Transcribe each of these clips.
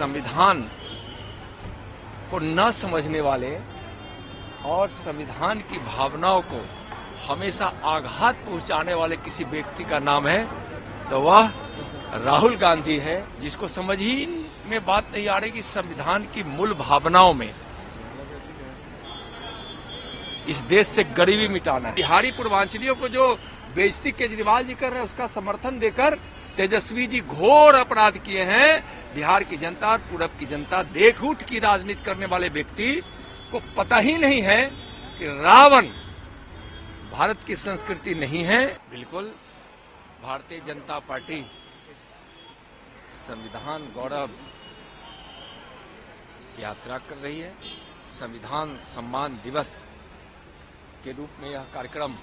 संविधान को न समझने वाले और संविधान की भावनाओं को हमेशा आघात पहुंचाने वाले किसी व्यक्ति का नाम है तो वह राहुल गांधी है, जिसको समझ ही में बात नहीं आ रही कि संविधान की मूल भावनाओं में इस देश से गरीबी मिटाना है। बिहारी पूर्वांचलियों को जो बेइज्जती केजरीवाल जी कर रहे हैं उसका समर्थन देकर तेजस्वी जी घोर अपराध किए हैं। बिहार की जनता और पूरब की जनता देख उठ की राजनीति करने वाले व्यक्ति को पता ही नहीं है कि रावण भारत की संस्कृति नहीं है। बिल्कुल भारतीय जनता पार्टी संविधान गौरव यात्रा कर रही है। संविधान सम्मान दिवस के रूप में यह कार्यक्रम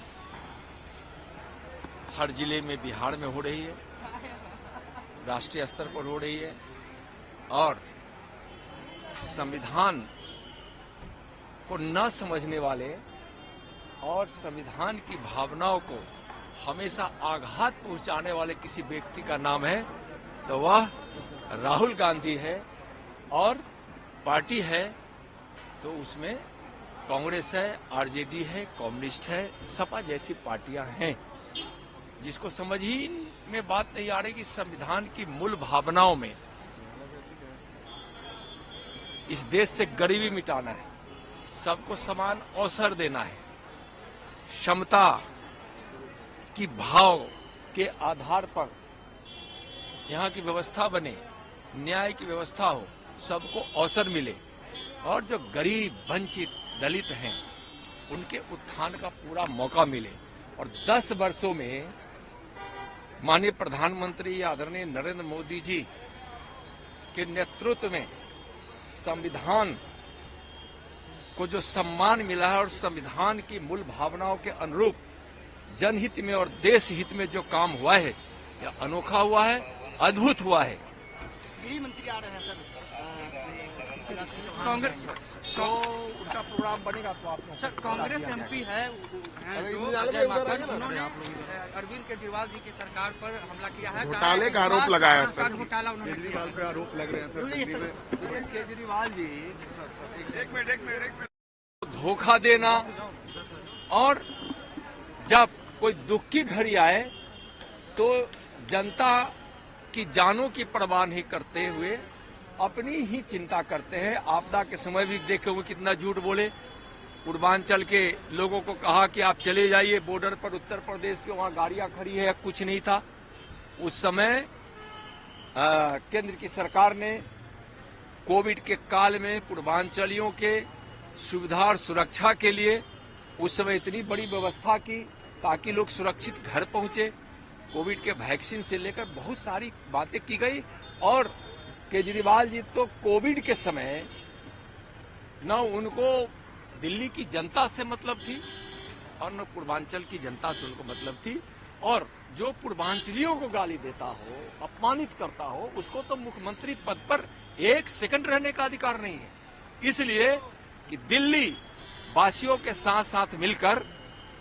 हर जिले में बिहार में हो रही है, राष्ट्रीय स्तर पर हो रही है और संविधान को न समझने वाले और संविधान की भावनाओं को हमेशा आघात पहुंचाने वाले किसी व्यक्ति का नाम है तो वह राहुल गांधी है। और पार्टी है तो उसमें कांग्रेस है, आरजेडी है, कम्युनिस्ट है, सपा जैसी पार्टियां हैं, जिसको समझ ही में बात नहीं आ रही कि संविधान की मूल भावनाओं में इस देश से गरीबी मिटाना है, सबको समान अवसर देना है, क्षमता की भाव के आधार पर यहाँ की व्यवस्था बने, न्याय की व्यवस्था हो, सबको अवसर मिले और जो गरीब वंचित दलित हैं उनके उत्थान का पूरा मौका मिले। और 10 वर्षों में माननीय प्रधानमंत्री आदरणीय नरेंद्र मोदी जी के नेतृत्व में संविधान को जो सम्मान मिला है और संविधान की मूल भावनाओं के अनुरूप जनहित में और देश हित में जो काम हुआ है यह अनोखा हुआ है, अद्भुत हुआ है। गृह मंत्री आ रहे हैं सर, कांग्रेस तो उनका प्रोग्राम बनेगा तो आप सर कांग्रेस एमपी है जो अजय माकन, उन्होंने अरविंद केजरीवाल जी की सरकार पर हमला किया है, घोटाले का आरोप लगाया सर, घोटाला उन्होंने केजरीवाल पे आरोप लग रहे हैं सर। केजरीवाल जी एक मिनट धोखा देना और जब कोई दुख की घड़ी आए तो जनता की जानों की परवाह नहीं करते हुए अपनी ही चिंता करते हैं। आपदा के समय भी देखे हुए कितना झूठ बोले। पूर्वांचल के लोगों को कहा कि आप चले जाइए बॉर्डर पर, उत्तर प्रदेश के वहां गाड़ियां खड़ी है, कुछ नहीं था। उस समय केंद्र की सरकार ने कोविड के काल में पूर्वांचलियों के सुविधा और सुरक्षा के लिए उस समय इतनी बड़ी व्यवस्था की ताकि लोग सुरक्षित घर पहुंचे। कोविड के वैक्सीन से लेकर बहुत सारी बातें की गई और केजरीवाल जी तो कोविड के समय न उनको दिल्ली की जनता से मतलब थी और न पूर्वांचल की जनता से उनको मतलब थी। और जो पूर्वांचलियों को गाली देता हो, अपमानित करता हो, उसको तो मुख्यमंत्री पद पर 1 सेकंड रहने का अधिकार नहीं है। इसलिए कि दिल्ली वासियों के साथ साथ मिलकर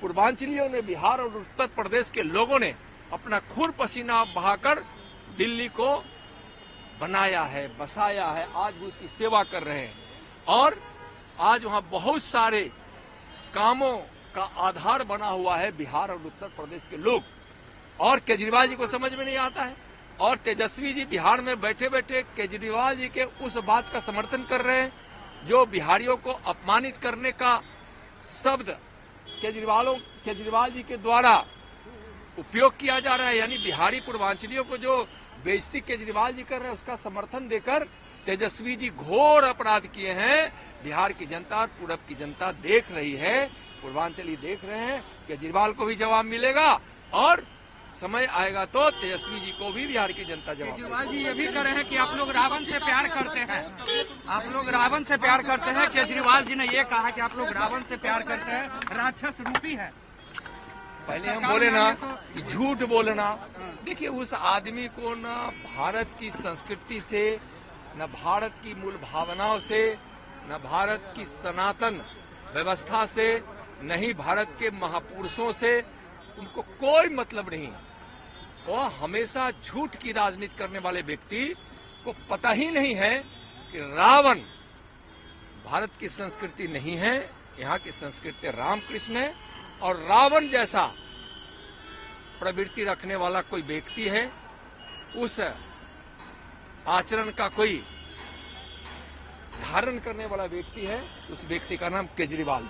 पूर्वांचलियों ने, बिहार और उत्तर प्रदेश के लोगों ने अपना खून पसीना बहाकर दिल्ली को बनाया है, बसाया है, आज भी उसकी सेवा कर रहे हैं। और आज वहां बहुत सारे कामों का आधार बना हुआ है बिहार और उत्तर प्रदेश के लोग। और केजरीवाल जी को समझ में नहीं आता है और तेजस्वी जी बिहार में बैठे बैठे केजरीवाल जी के उस बात का समर्थन कर रहे हैं जो बिहारियों को अपमानित करने का शब्द केजरीवाल जी के द्वारा उपयोग किया जा रहा है। यानी बिहारी पूर्वांचलियों को जो बेइज्जती केजरीवाल जी कर रहे हैं उसका समर्थन देकर तेजस्वी जी घोर अपराध किए हैं। बिहार की जनता और पूरब की जनता देख रही है, पूर्वांचली देख रहे हैं। केजरीवाल को भी जवाब मिलेगा और समय आएगा तो तेजस्वी जी को भी बिहार की जनता जवाब। केजरीवाल जी ये भी कह रहे हैं कि आप लोग रावण से प्यार करते हैं, आप लोग रावण से प्यार करते हैं। केजरीवाल जी ने ये कहा कि आप लोग रावण से प्यार करते हैं, राक्षस रूपी है। पहले हम बोले ना कि झूठ बोलना। देखिए उस आदमी को न भारत की संस्कृति से, न भारत की मूल भावनाओं से, न भारत की सनातन व्यवस्था से, न ही भारत के महापुरुषों से उनको कोई मतलब नहीं। वह हमेशा झूठ की राजनीति करने वाले व्यक्ति को इनको पता ही नहीं है कि रावण भारत की संस्कृति नहीं है, यहाँ की संस्कृति रामकृष्ण है। और रावण जैसा प्रवृत्ति रखने वाला कोई व्यक्ति है, उस आचरण का कोई धारण करने वाला व्यक्ति है, उस व्यक्ति का नाम केजरीवाल।